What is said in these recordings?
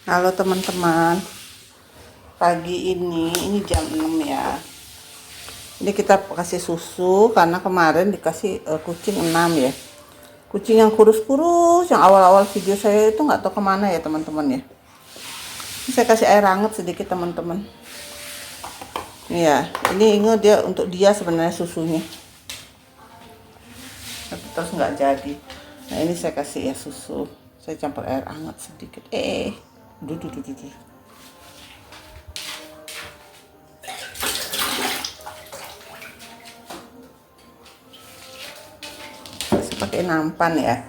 Halo teman-teman, pagi ini jam 6 ya. Ini kita kasih susu karena kemarin dikasih kucing 6 ya. Kucing yang kurus-kurus, yang awal-awal video saya itu nggak tahu kemana ya teman-teman ya. Ini saya kasih air hangat sedikit teman-teman. Iya, ini ingat dia untuk dia sebenarnya susunya. Tapi terus nggak jadi. Nah ini saya kasih ya susu. Saya campur air hangat sedikit. Duh. Saya pakai nampan ya.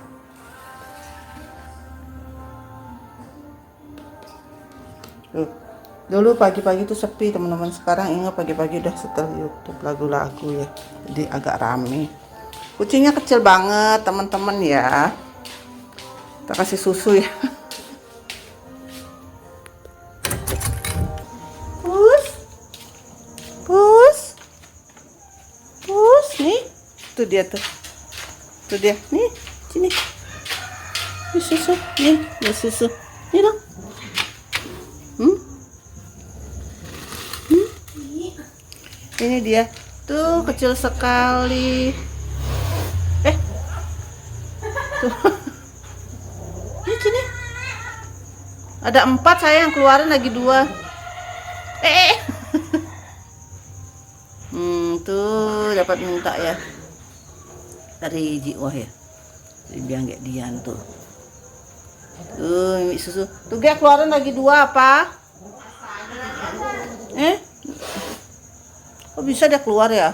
Tuh. Dulu pagi-pagi tuh sepi teman-teman. Sekarang ingat pagi-pagi udah setel YouTube lagu-lagu ya. Jadi agak rame. Kucingnya kecil banget teman-teman ya. Kita kasih susu ya. Pus nih. Tuh dia tuh. Tuh dia. Nih, sini. Ini susu. Nih susu. Nih dong. Ini dia. Tuh kecil sekali. Tuh. Ini sini. Ada 4 sayang, keluarin lagi 2. Tuh dapat minta ya dari jiwa ya. Jadi biang gak dian tuh. Tuh ini susu. Tuh dia keluarin lagi 2 apa? Kok bisa dia keluar ya?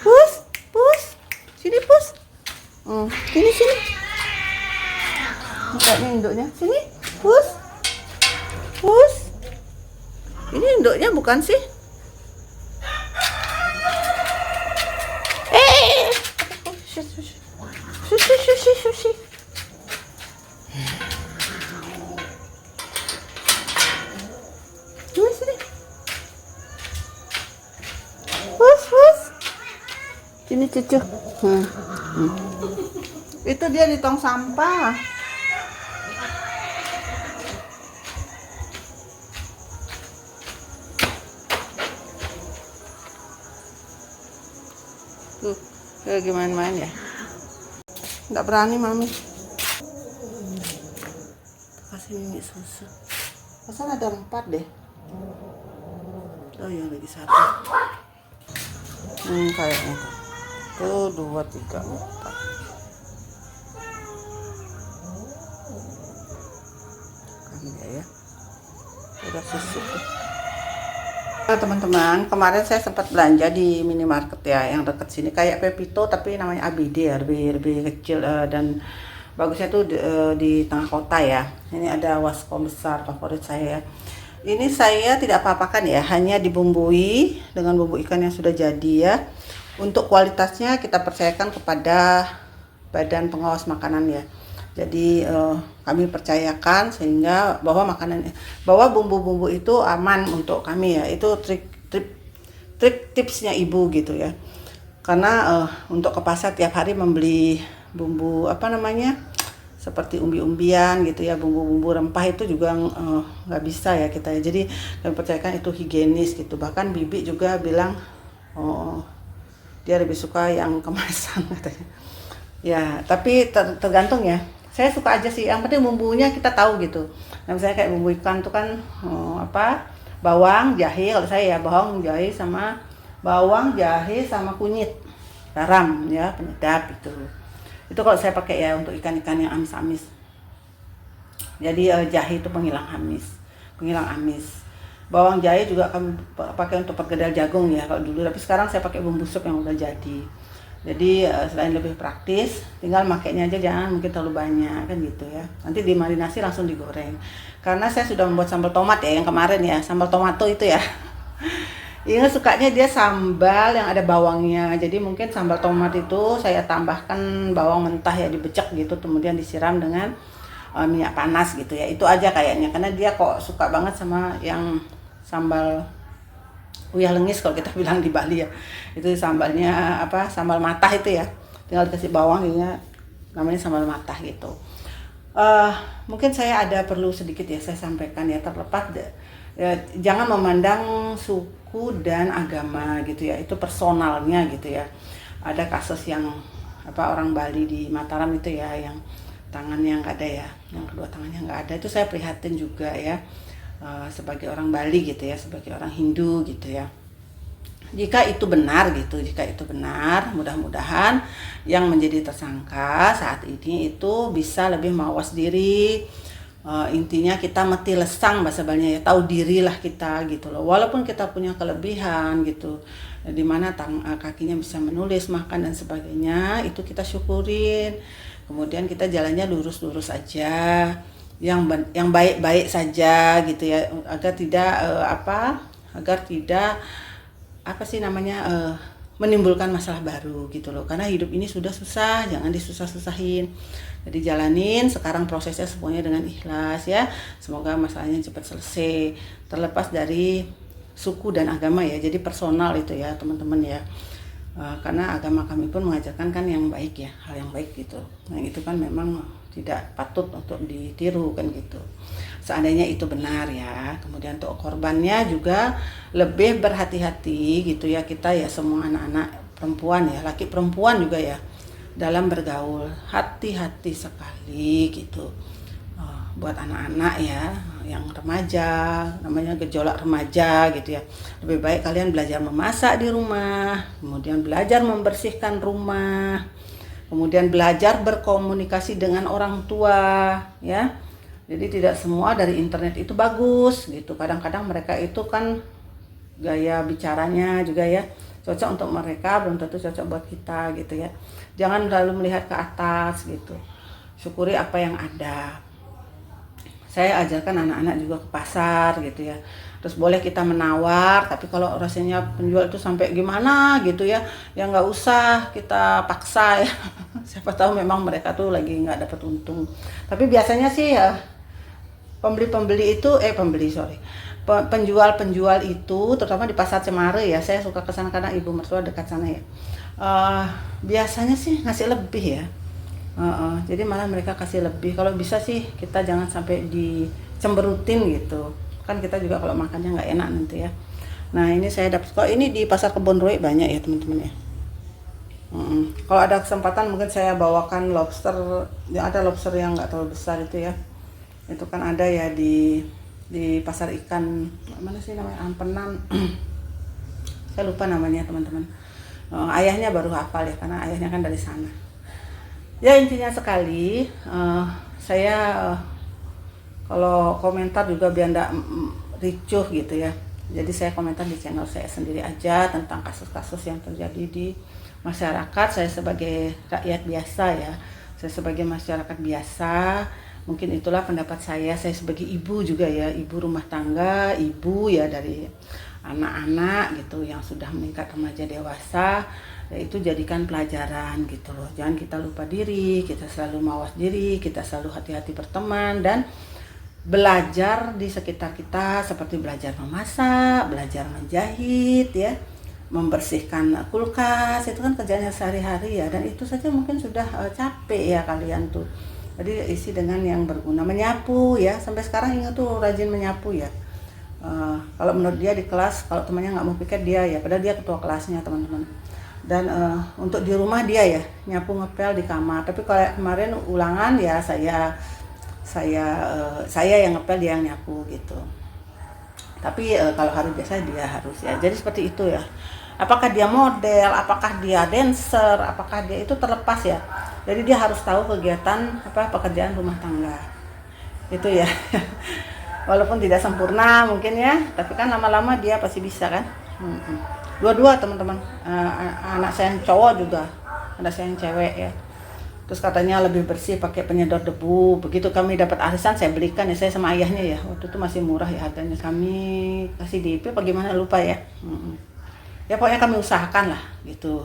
Pus. Sini pus. Sini. Mukanya induknya. Sini. Pus. Ini induknya bukan sih? Sushi. Sini. Pus. Sini cucu. Itu dia di tong sampah. Tuh, lagi main-main ya. Nggak berani mami. Kasih Mimi susu. Pasal ada 4 deh. Oh yang lagi 1. Kayaknya tuh 2, 3, 4. Kan ya. Udah susu tuh. Nah, teman-teman, kemarin saya sempat belanja di minimarket ya yang dekat sini kayak Pepito tapi namanya ABD ya, lebih kecil dan bagusnya tuh di tengah kota ya. Ini ada waskom besar favorit saya ya. Ini saya tidak apa-apakan ya, hanya dibumbui dengan bumbu ikan yang sudah jadi ya. Untuk kualitasnya kita percayakan kepada Badan Pengawas Makanan ya. Jadi kami percayakan sehingga bahwa bumbu-bumbu itu aman untuk kami ya. Itu trik tipsnya ibu gitu ya. Karena untuk ke pasar tiap hari membeli bumbu seperti umbi-umbian gitu ya, bumbu-bumbu rempah itu juga nggak bisa ya kita ya. Jadi kami percayakan itu higienis gitu. Bahkan bibi juga bilang dia lebih suka yang kemasan katanya. Ya, tapi tergantung ya. Saya suka aja sih, yang penting bumbunya kita tahu gitu. Nah, misalnya kayak bumbu ikan tuh kan bawang, jahe, kalau saya ya bawang, jahe sama kunyit, garam ya, penyedap itu. Itu kalau saya pakai ya untuk ikan-ikan yang amis-amis. Jadi jahe itu penghilang amis. Bawang jahe juga kami pakai untuk perkedel jagung ya kalau dulu, tapi sekarang saya pakai bumbu sup yang udah jadi. Jadi selain lebih praktis, tinggal makainya aja jangan mungkin terlalu banyak kan gitu ya. Nanti dimarinasi langsung digoreng. Karena saya sudah membuat sambal tomat ya yang kemarin ya, sambal tomato itu ya. Ini sukanya dia sambal yang ada bawangnya. Jadi mungkin sambal tomat itu saya tambahkan bawang mentah ya, dibecek gitu, kemudian disiram dengan minyak panas gitu ya. Itu aja kayaknya, karena dia kok suka banget sama yang sambal uyah lengis kalau kita bilang di Bali ya. Itu sambalnya sambal matah itu ya, tinggal dikasih bawang, namanya sambal matah gitu. Eh, Mungkin saya ada perlu sedikit ya saya sampaikan ya, terlepas ya, jangan memandang suku dan agama gitu ya, itu personalnya gitu ya. Ada kasus yang orang Bali di Mataram itu ya, yang tangannya nggak ada ya, yang kedua tangannya nggak ada, itu saya prihatin juga ya. Sebagai orang Bali gitu ya, sebagai orang Hindu gitu ya, jika itu benar gitu, jika itu benar, mudah-mudahan yang menjadi tersangka saat ini itu bisa lebih mawas diri. Intinya kita mati lesang bahasa Balinya ya, tahu dirilah kita gitu loh, walaupun kita punya kelebihan gitu, dimana kakinya bisa menulis, makan dan sebagainya, itu kita syukurin. Kemudian kita jalannya lurus-lurus aja, yang baik-baik saja gitu ya, agar tidak agar tidak menimbulkan masalah baru gitu loh, karena hidup ini sudah susah, jangan disusah-susahin. Jadi jalanin sekarang prosesnya semuanya dengan ikhlas ya, semoga masalahnya cepat selesai, terlepas dari suku dan agama ya, jadi personal itu ya teman-teman ya. Karena agama kami pun mengajarkan kan yang baik ya, hal yang baik gitu. Nah itu kan memang tidak patut untuk ditiru kan gitu. Seandainya itu benar ya, kemudian untuk korbannya juga lebih berhati-hati gitu ya, kita ya semua anak-anak perempuan ya, laki perempuan juga ya, dalam bergaul hati-hati sekali gitu. Buat anak-anak ya, yang remaja, namanya gejolak remaja gitu ya, lebih baik kalian belajar memasak di rumah, kemudian belajar membersihkan rumah, kemudian belajar berkomunikasi dengan orang tua ya. Jadi tidak semua dari internet itu bagus gitu, kadang-kadang mereka itu kan gaya bicaranya juga ya cocok untuk mereka, belum tentu cocok buat kita gitu ya. Jangan terlalu melihat ke atas gitu, syukuri apa yang ada. Saya ajarkan anak-anak juga ke pasar gitu ya, terus boleh kita menawar, tapi kalau rasanya penjual itu sampai gimana gitu ya, ya nggak usah kita paksa ya. Siapa tahu memang mereka tuh lagi nggak dapat untung. Tapi biasanya sih ya pembeli-pembeli itu penjual-penjual itu, terutama di pasar Cemara ya, saya suka kesana karena ibu mertua dekat sana ya. Biasanya sih ngasih lebih ya. Jadi malah mereka kasih lebih. Kalau bisa sih kita jangan sampai dicemberutin gitu. Kan kita juga kalau makannya nggak enak nanti ya. Nah ini saya dapat, kok ini di pasar Kebon Rui banyak ya teman-teman ya. Kalau ada kesempatan mungkin saya bawakan lobster. Ya, ada lobster yang nggak terlalu besar itu ya. Itu kan ada ya di pasar ikan mana sih namanya, Ampenan. Saya lupa namanya teman-teman. Ayahnya baru hafal ya, karena ayahnya kan dari sana. Ya intinya sekali, saya kalau komentar juga biar enggak ricuh gitu ya. Jadi saya komentar di channel saya sendiri aja tentang kasus-kasus yang terjadi di masyarakat. Saya sebagai rakyat biasa ya, saya sebagai masyarakat biasa, mungkin itulah pendapat saya. Saya sebagai ibu juga ya, ibu rumah tangga, ibu ya dari anak-anak gitu yang sudah meningkat remaja dewasa. Itu jadikan pelajaran gitu loh, jangan kita lupa diri, kita selalu mawas diri, kita selalu hati-hati berteman, dan belajar di sekitar kita, seperti belajar memasak, belajar menjahit ya, membersihkan kulkas, itu kan kerjanya sehari-hari ya, dan itu saja mungkin sudah capek ya kalian tuh. Jadi isi dengan yang berguna, menyapu ya, sampai sekarang ingat tuh rajin menyapu ya. Kalau menurut dia di kelas, kalau temannya nggak mau piket dia ya, padahal dia ketua kelasnya teman-teman. Dan untuk di rumah dia ya nyapu ngepel di kamar. Tapi kalau kemarin ulangan ya saya yang ngepel, dia yang nyapu gitu. Tapi kalau hari biasa dia harus ya. Jadi seperti itu ya. Apakah dia model, apakah dia dancer, apakah dia itu terlepas ya. Jadi dia harus tahu kegiatan pekerjaan rumah tangga. Itu ya. Walaupun tidak sempurna mungkin ya, tapi kan lama-lama dia pasti bisa kan. Dua-dua teman-teman, anak saya yang cowok juga, anak saya yang cewek ya. Terus katanya lebih bersih pakai penyedot debu. Begitu kami dapat arisan saya belikan ya, saya sama ayahnya ya, waktu itu masih murah ya harganya, kami kasih DP apa gimana lupa ya. Ya pokoknya kami usahakan lah gitu.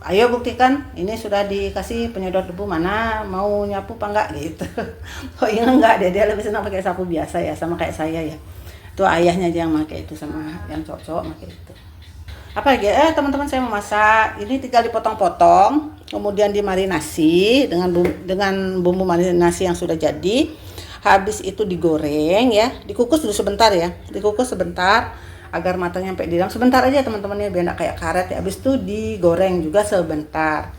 Ayo buktikan ini sudah dikasih penyedot debu, mana mau nyapu apa enggak gitu. Oh iya enggak, dia lebih senang pakai sapu biasa ya, sama kayak saya ya. Itu ayahnya aja yang pakai itu, sama yang cowok-cowok pakai itu. Apa lagi? Teman-teman, saya mau masak. Ini tinggal dipotong-potong, kemudian dimarinasi dengan bumbu marinasi yang sudah jadi. Habis itu digoreng ya, dikukus dulu sebentar ya, dikukus sebentar agar matangnya sampai di dalam. Sebentar aja teman-teman ya, biar nggak kayak karet ya. Habis itu digoreng juga sebentar.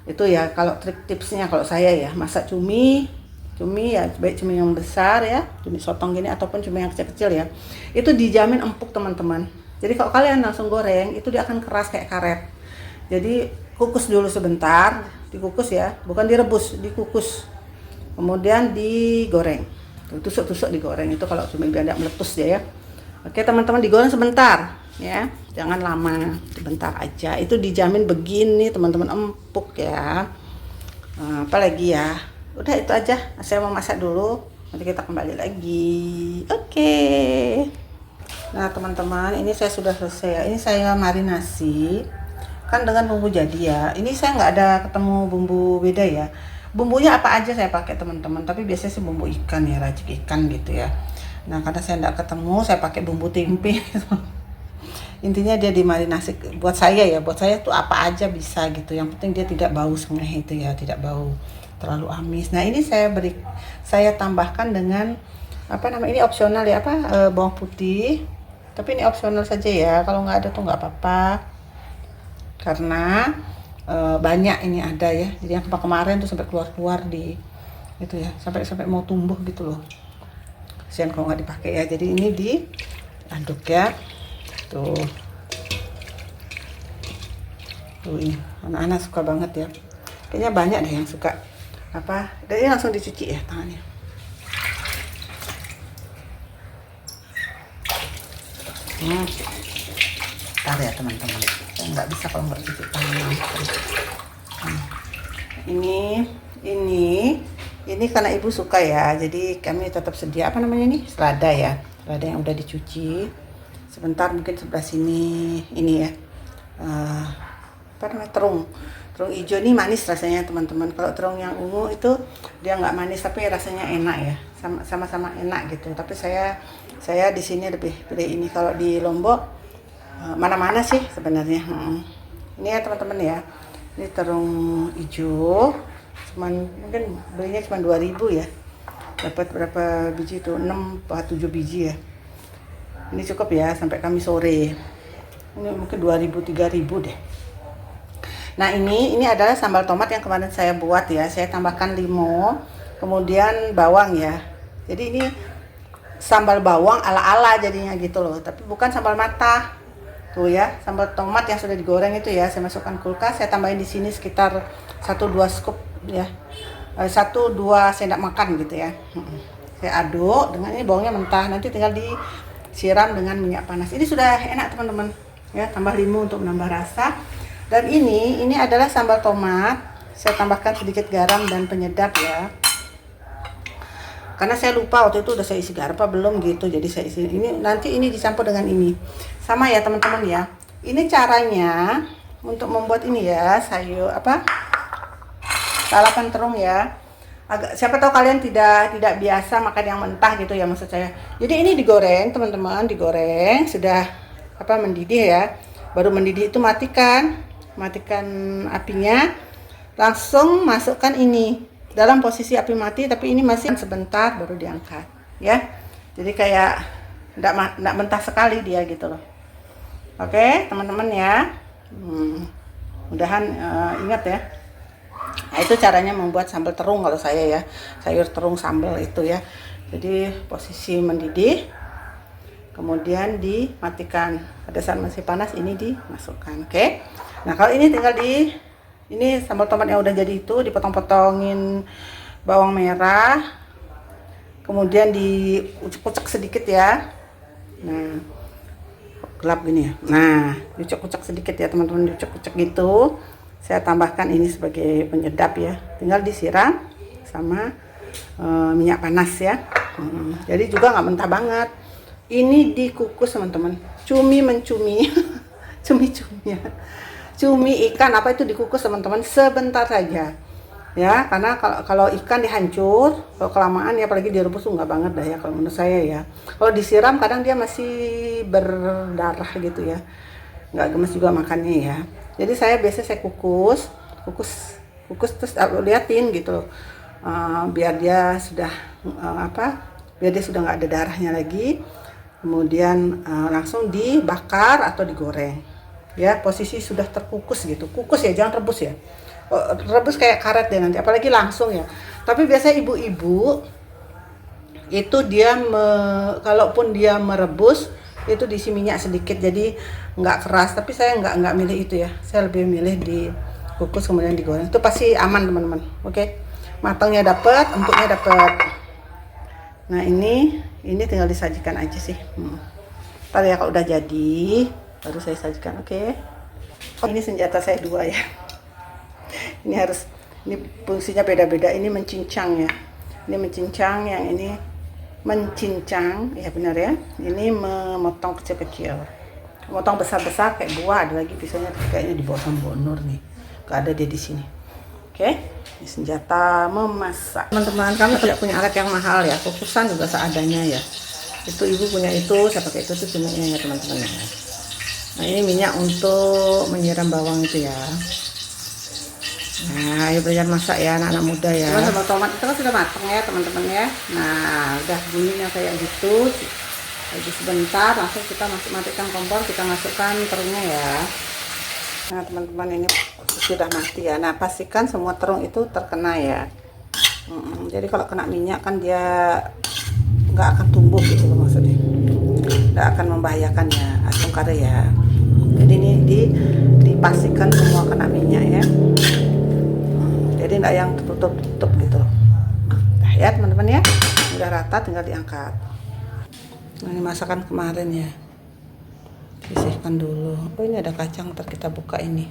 Itu ya kalau trik tipsnya kalau saya ya, masak cumi ya, baik cumi yang besar ya, cumi sotong gini ataupun cumi yang kecil-kecil ya, itu dijamin empuk teman-teman. Jadi kalau kalian langsung goreng itu dia akan keras kayak karet. Jadi kukus dulu sebentar, dikukus ya, bukan direbus, dikukus. Kemudian digoreng. Tusuk-tusuk digoreng itu kalau cumi biar tidak meletus ya. Oke teman-teman, digoreng sebentar ya, jangan lama, sebentar aja. Itu dijamin begini teman-teman, empuk ya. Apalagi ya, udah itu aja. Saya mau masak dulu, nanti kita kembali lagi. Oke. Nah teman-teman, ini saya sudah selesai ya. Ini saya marinasi kan dengan bumbu jadi ya. Ini saya nggak ada ketemu bumbu beda ya. Bumbunya apa aja saya pakai teman-teman, tapi biasanya sih bumbu ikan ya, racik ikan gitu ya. Nah karena saya nggak ketemu, saya pakai bumbu tempe. Intinya dia dimarinasi buat saya ya, buat saya tuh apa aja bisa gitu. Yang penting dia tidak bau sengeh itu ya, tidak bau terlalu amis. Nah ini saya tambahkan dengan apa namanya, ini opsional ya, bawang putih. Tapi ini opsional saja ya, kalau nggak ada tuh nggak apa-apa. Karena banyak ini ada ya, jadi yang kemarin tuh sampai keluar di itu ya, sampai mau tumbuh gitu loh. Kasihan kalau nggak dipakai ya. Jadi ini diaduk ya, tuh ini anak-anak suka banget ya, kayaknya banyak deh yang suka. Dan ini langsung dicuci ya tangannya. Bentar ya teman-teman, saya nggak bisa kalau nggak cuci tangan. Ini karena ibu suka ya, jadi kami tetap sedia selada ya, selada yang udah dicuci sebentar. Mungkin sebelah sini ini ya, terung hijau ini manis rasanya teman-teman. Kalau terung yang ungu itu dia nggak manis tapi rasanya enak ya, sama-sama enak gitu. Tapi saya di sini lebih pilih ini. Kalau di Lombok mana-mana sih sebenarnya. Ini ya teman-teman ya, ini terung hijau, mungkin belinya cuma 2.000 ya, dapat berapa biji itu, 6 atau 7 biji ya. Ini cukup ya sampai kami sore. Ini mungkin 2.000 3.000 deh. Nah ini adalah sambal tomat yang kemarin saya buat ya. Saya tambahkan limo, kemudian bawang ya. Jadi ini sambal bawang ala-ala jadinya gitu loh, tapi bukan sambal mata. Tuh ya, sambal tomat yang sudah digoreng itu ya, saya masukkan kulkas. Saya tambahin di sini sekitar 1-2 scoop ya, 1-2 sendok makan gitu ya. Saya aduk dengan ini, bawangnya mentah, nanti tinggal disiram dengan minyak panas. Ini sudah enak teman-teman ya, tambah limo untuk menambah rasa. Dan ini adalah sambal tomat, saya tambahkan sedikit garam dan penyedap ya, karena saya lupa waktu itu udah saya isi garam apa belum gitu, jadi saya isi ini. Nanti ini dicampur dengan ini sama ya teman-teman ya. Ini caranya untuk membuat ini ya, sayur lalapan terung ya. Siapa tahu kalian tidak biasa makan yang mentah gitu ya, maksud saya. Jadi ini digoreng teman-teman, digoreng sudah mendidih ya. Baru mendidih itu matikan apinya, langsung masukkan ini dalam posisi api mati, tapi ini masih sebentar baru diangkat ya. Jadi kayak enggak mentah sekali dia gitu loh. Oke teman-teman ya, mudahan ingat ya. Nah itu caranya membuat sambal terung kalau saya ya, sayur terung sambal itu ya. Jadi posisi mendidih, kemudian dimatikan, pada saat masih panas ini dimasukkan. Oke. Nah kalau ini tinggal ini sambal tomat yang udah jadi itu dipotong-potongin bawang merah, kemudian diucek-ucek sedikit ya. Nah gelap gini ya. Nah diucek-ucek sedikit ya teman-teman, diucek-ucek gitu. Saya tambahkan ini sebagai penyedap ya, tinggal disiram sama minyak panas ya. Jadi juga nggak mentah banget. Ini dikukus teman-teman, cumi mencumi. Cumi-cumi ya, cumi ikan itu dikukus teman-teman sebentar saja ya, karena kalau ikan dihancur, kalau kelamaan ya apalagi direbus tuh nggak banget dah ya kalau menurut saya ya. Kalau disiram kadang dia masih berdarah gitu ya, nggak gemes juga makannya ya. Jadi saya biasanya saya kukus terus liatin gitu, biar dia sudah biar dia sudah nggak ada darahnya lagi. Kemudian langsung dibakar atau digoreng ya, posisi sudah terkukus gitu. Kukus ya, jangan rebus ya. Rebus kayak karet deh nanti, apalagi langsung ya. Tapi biasanya ibu-ibu itu dia kalaupun dia merebus itu diisi minyak sedikit jadi nggak keras. Tapi saya nggak milih itu ya, saya lebih milih dikukus kemudian digoreng, itu pasti aman teman-teman. Oke, matangnya dapet, empuknya dapet. Nah ini tinggal disajikan aja sih. Ntar ya kalau udah jadi baru saya sajikan. Oke. Oh, ini senjata saya 2 ya. Ini fungsinya beda-beda. Ini mencincang ya. Ini mencincang, yang ini mencincang ya, benar ya. Ini memotong kecil-kecil. Memotong besar-besar kayak buah. Ada lagi pisaunya kayaknya di bawah Bonur nih. Gak ada dia di sini. Oke. Ini senjata memasak. Teman-teman, kami tidak punya alat yang mahal ya. Kukusan juga seadanya ya. Itu ibu punya itu, saya pakai itu tuh cumiknya ya teman-teman ya. Nah ini minyak untuk menyiram bawang itu ya. Nah ayo belajar masak ya anak-anak muda ya. Sama tomat itu kan sudah matang ya teman-teman ya. Nah udah bunyinya kayak gitu. Lagi sebentar langsung kita matikan kompor, kita masukkan terungnya ya. Nah teman-teman, ini sudah mati ya. Nah pastikan semua terung itu terkena ya. Jadi kalau kena minyak kan dia nggak akan tumbuh gitu loh, maksudnya nggak akan membahayakan ya asam kare ya. Jadi ini dipastikan semua kena minyak ya. Jadi nggak yang tutup gitu. Nah ya teman-teman ya, udah rata tinggal diangkat. Nah ini masakan kemarin ya, sisihkan dulu. Oh ini ada kacang, ntar kita buka ini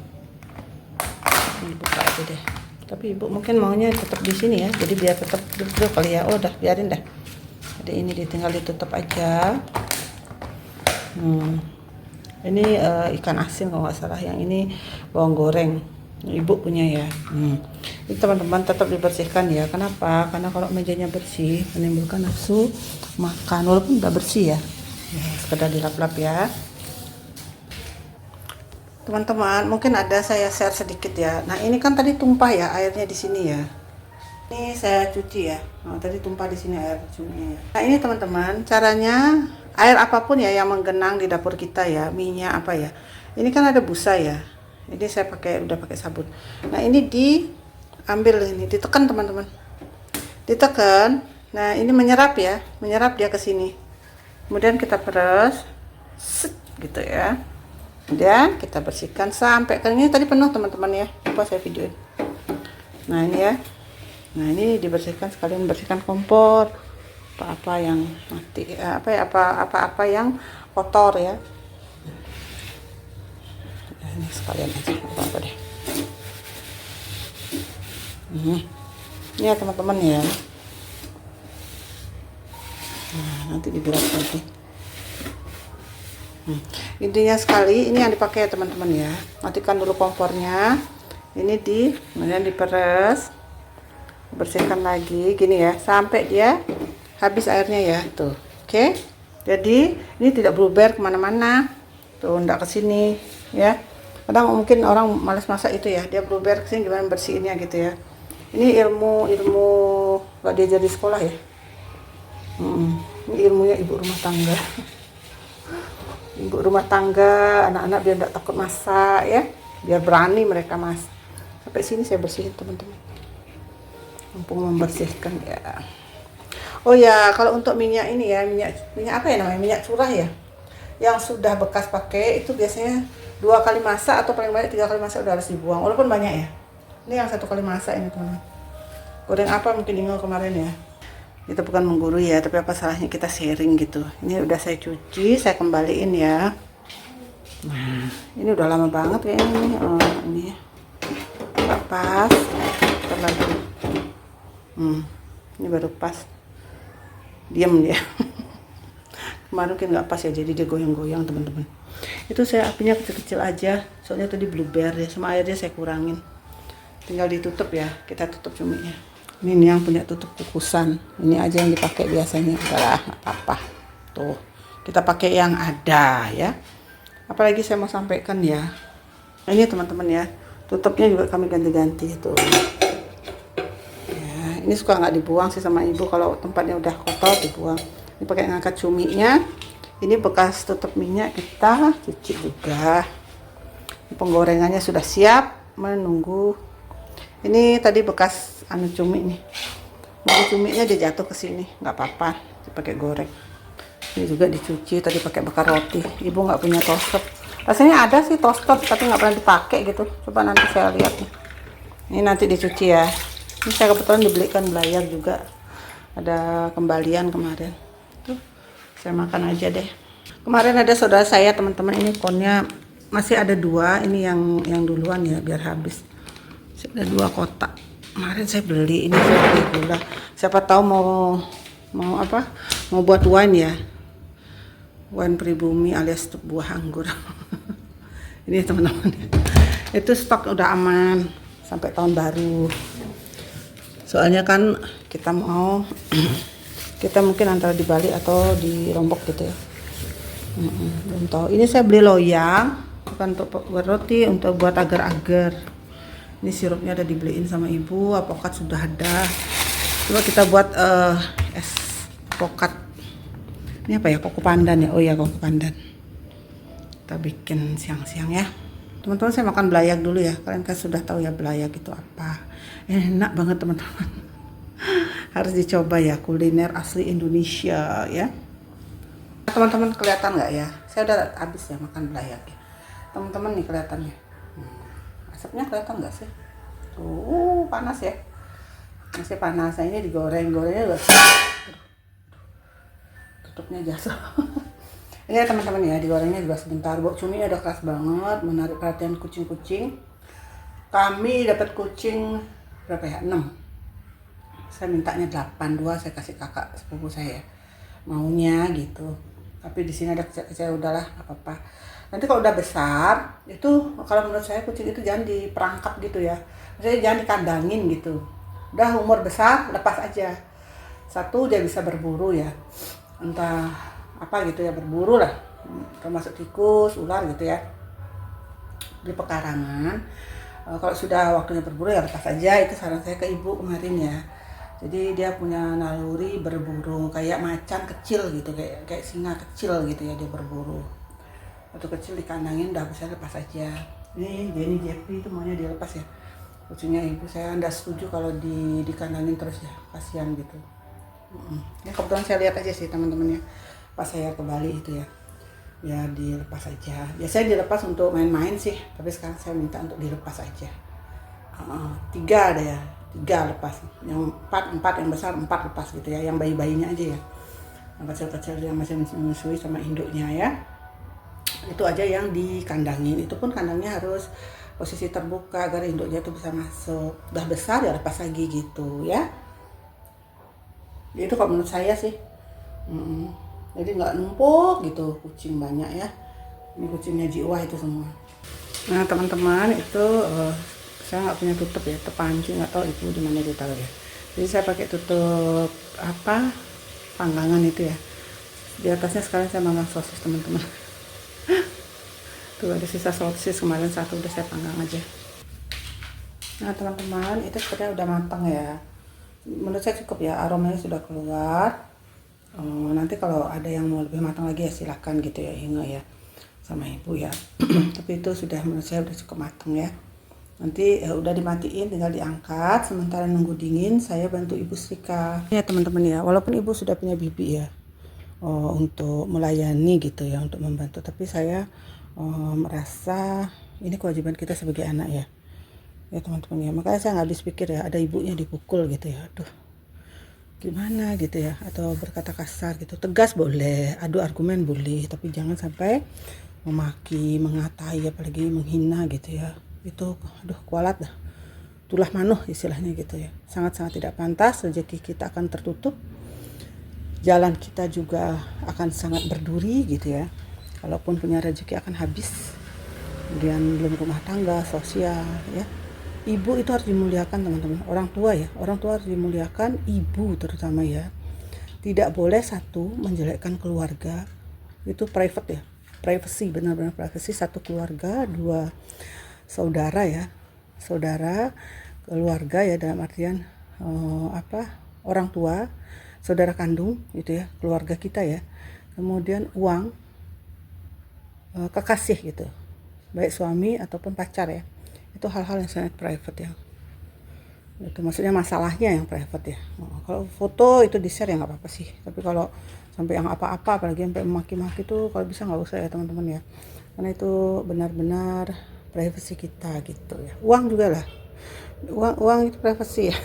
buka aja deh. Tapi ibu mungkin maunya tetap di sini ya, jadi biar tetap duduk kali ya. Oh udah biarin dah. Jadi ini tinggal ditutup aja. Ini ikan asin kalau nggak salah, yang ini bawang goreng ibu punya ya. Ini teman-teman tetap dibersihkan ya. Kenapa? Karena kalau mejanya bersih menimbulkan nafsu makan, walaupun udah bersih ya, sekedar dilap-lap ya teman-teman. Mungkin ada saya share sedikit ya. Nah ini kan tadi tumpah ya airnya di sini ya. Ini saya cuci ya. Nah, tadi tumpah di sini air cucinya ya. Nah ini teman-teman, caranya air apapun ya yang menggenang di dapur kita ya, minyak apa ya, ini kan ada busa ya. Jadi saya udah pakai sabun. Nah ini diambil, ini ditekan teman-teman, ditekan. Nah ini menyerap ya, menyerap dia ke sini. Kemudian kita peres, set, gitu ya. Kemudian kita bersihkan sampai kering. Ini tadi penuh teman-teman ya, lupa saya videoin. Nah ini ya. Nah ini dibersihkan, sekalian bersihkan kompor, apa yang mati, apa yang kotor ya. Nah, ini sekalian aja apa deh. Ini ya teman-teman ya. Nah nanti dibilas nanti. Intinya sekali ini yang dipakai ya teman-teman ya. Matikan dulu kompornya. Ini kemudian diperes. Bersihkan lagi gini ya sampai dia habis airnya ya tuh. Oke, jadi ini tidak bluber kemana-mana tuh, ndak ke sini ya. Kadang mungkin orang malas masak itu ya, dia bluber ke sini gimana bersihinnya gitu ya. Ini ilmu gak diajar di sekolah ya. Ini ilmunya ibu rumah tangga. Ibu rumah tangga, anak-anak biar nggak takut masak ya, biar berani mereka masak. Sampai sini saya bersihin teman-teman. Mumpung membersihkan ya. Oh ya, kalau untuk minyak ini ya, minyak apa ya namanya, minyak curah ya, yang sudah bekas pakai itu biasanya 2 kali masak atau paling banyak 3 kali masak udah harus dibuang, walaupun banyak ya. Ini yang 1 kali masak ini teman-teman. Goreng apa mungkin ingat kemarin ya. Kita bukan menggurui ya, tapi apa salahnya kita sharing gitu. Ini udah saya cuci, saya kembaliin ya. Nah ini udah lama banget kayaknya ini. Ini ya nggak pas terlalu. Ini baru pas, diam dia. Kemarin mungkin nggak pas ya, jadi dia goyang-goyang teman-teman. Itu saya apinya kecil-kecil aja, soalnya tadi blueberry ya, sama airnya saya kurangin. Tinggal ditutup ya, kita tutup cumiknya. Ini yang punya tutup kukusan, ini aja yang dipakai biasanya. Udahlah, nggak apa-apa. Tuh, kita pakai yang ada ya. Apalagi saya mau sampaikan ya, ini teman-teman ya, tutupnya juga kami ganti-ganti tuh ya. Ini suka nggak dibuang sih sama ibu, kalau tempatnya udah kotor dibuang. Ini pakai ngangkat cuminya. Ini bekas tutup minyak kita cuci juga. Penggorengannya sudah siap menunggu. Ini tadi bekas anu cumi nih, nunggu cuminya dia jatuh ke sini, nggak apa-apa dipakai goreng. Ini juga dicuci tadi pakai bakar roti. Ibu nggak punya toaster, rasanya ada sih toaster tapi nggak pernah dipakai gitu. Coba nanti saya lihat nih. Ini nanti dicuci ya. Ini saya kebetulan dibelikan belayar juga, ada kembalian kemarin tuh, saya makan aja deh. Kemarin ada saudara saya teman-teman, ini konnya masih ada 2, ini yang duluan ya biar habis. Ada 2 kotak kemarin saya beli. Ini saya beli gula, siapa tahu mau apa, mau buat wine ya, wine pribumi alias buah anggur. Ini teman-teman, itu stok udah aman sampai tahun baru. Soalnya kan kita mau kita mungkin antara di Bali atau di Lombok gitu ya. Belum tahu. Ini saya beli loyang, bukan untuk buat roti, untuk buat agar-agar. Ini sirupnya ada dibeliin sama ibu, apokat sudah ada. Coba kita buat es pokat. Ini apa ya, koko pandan ya? Oh ya, koko pandan. Kita bikin siang-siang ya. Teman-teman, saya makan belayak dulu ya. Kalian kan sudah tahu ya belayak itu apa. Enak banget teman-teman. Harus dicoba ya, kuliner asli Indonesia ya. Teman-teman kelihatan nggak ya? Saya udah habis ya makan belayak ya. Teman-teman nih kelihatannya. Asapnya kelihatan nggak sih? Tuh panas ya. Masih panas. Nah, ini digoreng-gorengnya udah. Tutupnya jatuh. Ini ya teman-teman ya, digorengnya juga sebentar. Bau cuminya udah keras banget, menarik perhatian kucing-kucing. Kami dapat kucing berapa ya? 6. Saya mintanya 8, 2 saya kasih kakak sepupu saya. Maunya gitu. Tapi di sini ada kecil-kecil, udahlah nggak apa-apa. Nanti kalau udah besar, itu kalau menurut saya kucing itu jangan diperangkap gitu ya. Maksudnya jangan dikandangin gitu. Udah umur besar, lepas aja. Satu, dia bisa berburu ya. Entah apa gitu ya, berburu lah. Termasuk tikus, ular gitu ya. Di pekarangan. Kalau sudah waktunya berburu ya lepas aja. Itu saran saya ke ibu kemarin ya. Jadi dia punya naluri berburu kayak macan kecil gitu, kayak singa kecil gitu ya, dia berburu. Waktu kecil dikandangin udah bisa lepas aja. Ini Jenny Jeffrey itu maunya dilepas ya. Kucingnya ibu saya enggak setuju kalau dikandangin terus ya, kasihan gitu. Ya kebetulan saya lihat aja sih teman-teman ya, pas saya ke Bali itu ya. Ya dilepas aja. Biasanya dilepas untuk main-main sih, tapi sekarang saya minta untuk dilepas aja. 3 ada ya. 3 lepas, yang 4 yang besar 4 lepas gitu ya, yang bayi-bayinya aja ya, yang kecil-kecil yang masih menyusui sama induknya ya, itu aja yang dikandangin. Itu pun kandangnya harus posisi terbuka agar induknya itu bisa masuk. Udah besar ya lepas lagi gitu ya. Itu kalau menurut saya sih. Jadi nggak numpuk gitu kucing banyak ya. Ini kucingnya jiwa itu semua. Nah teman-teman, itu saya nggak punya tutup ya, terpancing, nggak tahu ibu di mana ditaruh ya. Jadi saya pakai tutup apa, panggangan itu ya. Di atasnya sekarang saya manggang sosis teman-teman. Tuh ada sisa sosis kemarin, satu udah saya panggang aja. Nah teman-teman, itu sepertinya udah matang ya. Menurut saya cukup ya, aromanya sudah keluar. Nanti kalau ada yang mau lebih matang lagi ya silakan gitu ya, Inge ya sama ibu ya. Tapi itu sudah, menurut saya udah cukup matang ya. Nanti udah dimatiin, tinggal diangkat. Sementara nunggu dingin, saya bantu ibu setrika ya teman-teman ya. Walaupun ibu sudah punya bibi ya, untuk melayani gitu ya, untuk membantu. Tapi saya merasa ini kewajiban kita sebagai anak ya, ya teman-teman ya. Makanya saya nggak habis pikir ya, ada ibunya dipukul gitu ya. Aduh, gimana gitu ya, atau berkata kasar gitu. Tegas boleh, adu argumen boleh, tapi jangan sampai memaki, mengatai, apalagi menghina gitu ya. Itu aduh kualat dah, tulah manuh istilahnya gitu ya. Sangat-sangat tidak pantas. Rezeki kita akan tertutup, jalan kita juga akan sangat berduri gitu ya. Kalaupun punya rezeki akan habis. Kemudian belum rumah tangga, sosial ya. Ibu itu harus dimuliakan teman-teman. Orang tua ya, orang tua harus dimuliakan, ibu terutama ya. Tidak boleh satu menjelekkan keluarga, itu private ya. privacy, benar-benar privacy. Satu keluarga, dua saudara ya, saudara keluarga ya, dalam artian orang tua, saudara kandung gitu ya, keluarga kita ya. Kemudian uang, kekasih gitu, baik suami ataupun pacar ya. Itu hal-hal yang sangat private ya. Itu maksudnya masalahnya yang private ya. Kalau foto itu di share ya nggak apa-apa sih, tapi kalau sampai yang apa-apa, apalagi sampai maki-maki tuh, kalau bisa nggak usah ya teman-teman ya, karena itu benar-benar privasi kita gitu ya. Uang juga lah, uang itu privasi ya.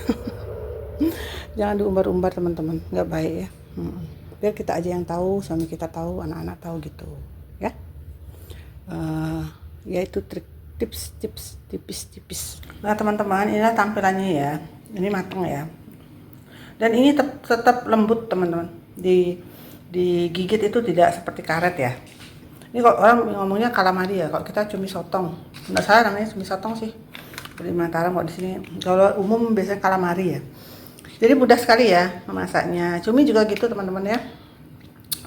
Jangan diumbar-umbar teman-teman, nggak baik ya. Biar kita aja yang tahu, suami kita tahu, anak-anak tahu gitu ya. Yaitu trik tips tipis. Nah teman-teman, inilah tampilannya ya. Ini matang ya. Dan ini tetap lembut teman-teman. Digigit itu tidak seperti karet ya. Ini kalau orang ngomongnya calamari ya. Kalau kita cumi sotong, nggak salah namanya cumi sotong sih. Di Mataram kok di sini. Kalau umum biasanya calamari ya. Jadi mudah sekali ya memasaknya. Cumi juga gitu teman-teman ya.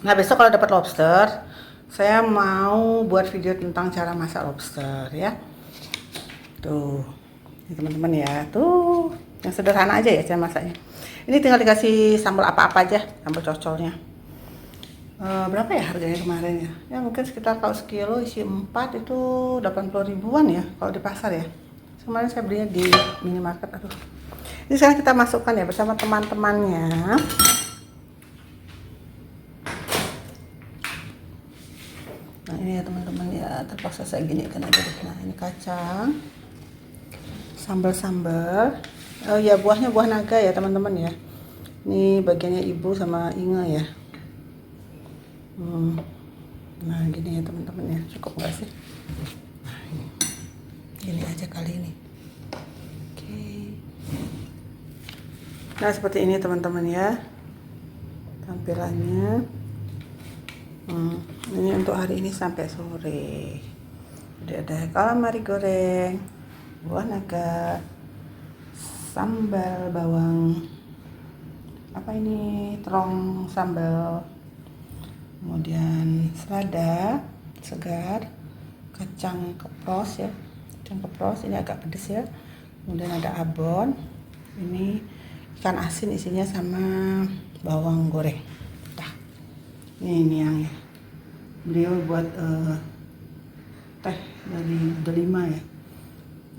Nah besok kalau dapat lobster, saya mau buat video tentang cara masak lobster ya. Tuh, ini teman-teman ya. Tuh, yang sederhana aja ya cara masaknya. Ini tinggal dikasih sambal apa-apa aja, sambal cocolnya. Berapa ya harganya kemarin ya? Ya mungkin sekitar kalau sekilo isi 4 itu 80 ribuan ya kalau di pasar ya. Kemarin saya belinya di minimarket. Aduh. Ini sekarang kita masukkan ya bersama teman-temannya. Nah ini ya teman-teman ya, terpaksa saya gini kan aja deh. Nah ini kacang, sambal-sambal. Oh ya, buahnya buah naga ya teman-teman ya. Ini bagiannya ibu sama Inge ya. Nah gini ya teman-teman ya, cukup nggak sih? Nah, gini aja kali ini. Oke. Nah seperti ini teman-teman ya tampilannya. Ini untuk hari ini sampai sore. Jadi ada calamari goreng, buah naga, sambal bawang, apa ini, terong sambal, kemudian selada segar, kacang kepros ya, kacang kepros ini agak pedes ya, kemudian ada abon, ini ikan asin isinya sama bawang goreng. Nah, ini yang beliau buat teh dari delima ya,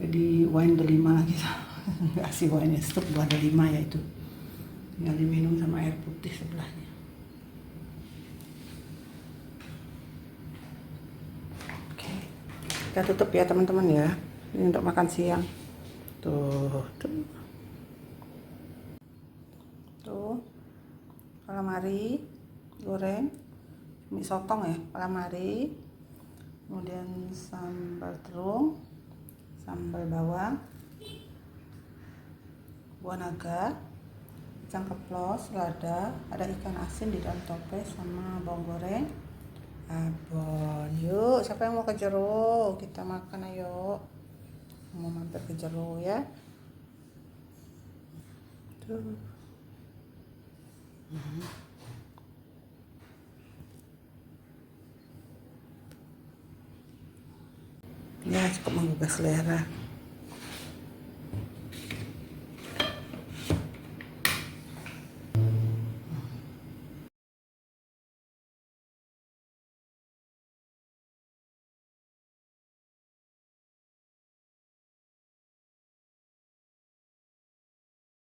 jadi wine delima gitu. Nggak sih wine, stok buat delima ya, itu tinggal diminum sama air putih sebelahnya. Oke, kita tutup ya teman-teman ya, ini untuk makan siang. Tuh calamari goreng, mie sotong ya, calamari, kemudian sambal terung, sambal bawang, buah naga, kacang keplos, lada, ada ikan asin di dalam toples sama bawang goreng, abon. Yuk, siapa yang mau ke Jero? Kita makan ayo. Mau mampir ke Jero ya. Tuh. Ya cukup menggugah selera.